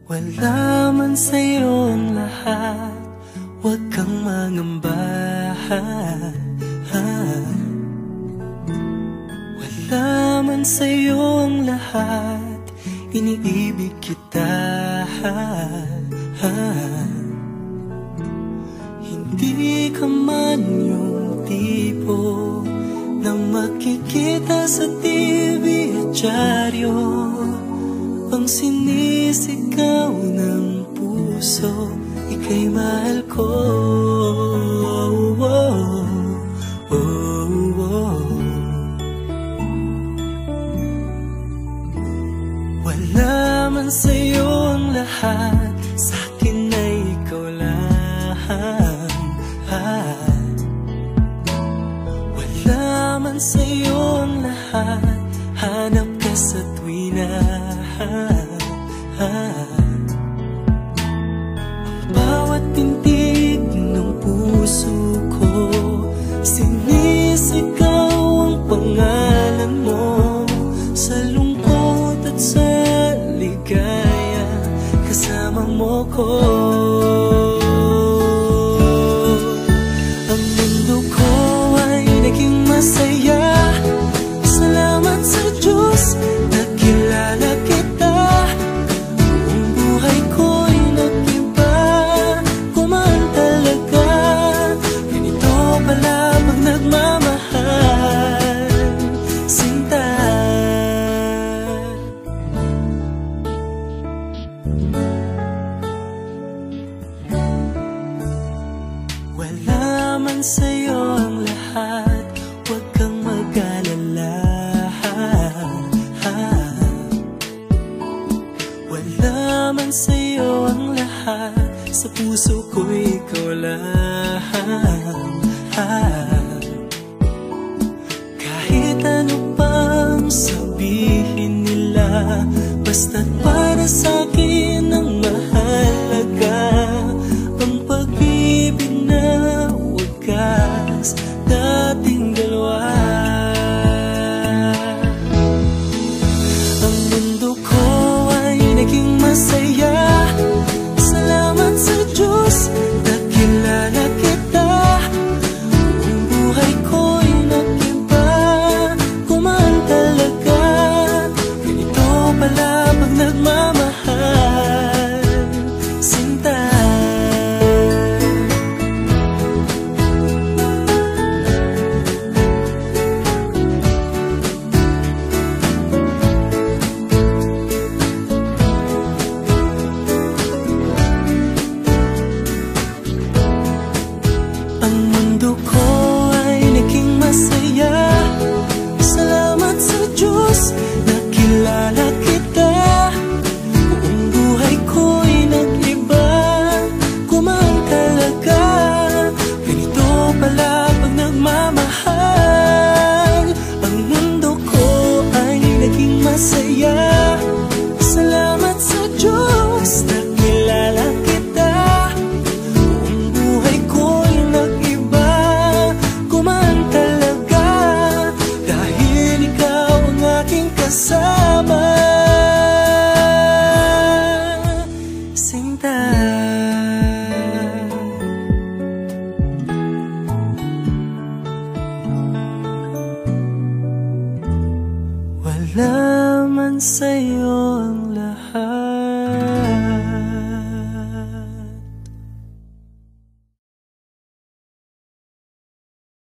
Wala man sa'yo ang lahat, huwag kang mangamba. Wala man sa'yo ang lahat, iniibig kita. Hindi ka man yung tipo na makikita sa TV at dyaryo, ang sinisigaw ng puso, ika'y mahal ko. Wala man sa'yo ang lahat, sa'kin ay ikaw lang. Wala man sa'yo ang lahat, hanap ka sa tuwina. Ang bawat tintig ng puso ko, sinisigaw ang pangalan mo. Sa lungkot at sa ligaya, kasama mo ko. Ang mundo ko ay naging masaya, salamat sa Diyos, nakilala kita. Buong buhay ko'y nag-iba, kumaan talaga. Ganito pala pag nagmamahal, sinta. Wala man sa'yo ang lahat, huwag kang mag-alala. Wala man sa'yo ang lahat, sa puso ko ikaw lang. Kahit ano pang sabihin nila, basta't para sa'kin ang mahalaga, ang pag-ibig na wagas dating dalawa. Ang mundo ko ay naging masaya, salamat sa Diyos, nakilala kita. Buong buhay ko'y nag-iba, kumaan talaga. Ganito pala pag nagmamahal, sinta. Ang mundo ko ay naging masaya, salamat sa Diyos, nakilala kita. Buong buhay ko'y nag-iba, kumaan talaga. Ganito pala pag nagmamahal. Ang mundo ko ay naging masaya, salamat sa Diyos, nakilala kita. Buong buhay ko'y nag-iba, kumaan talaga. Dahil ikaw ang aking kasama, sinta. Wala man sa'yo ang lahat,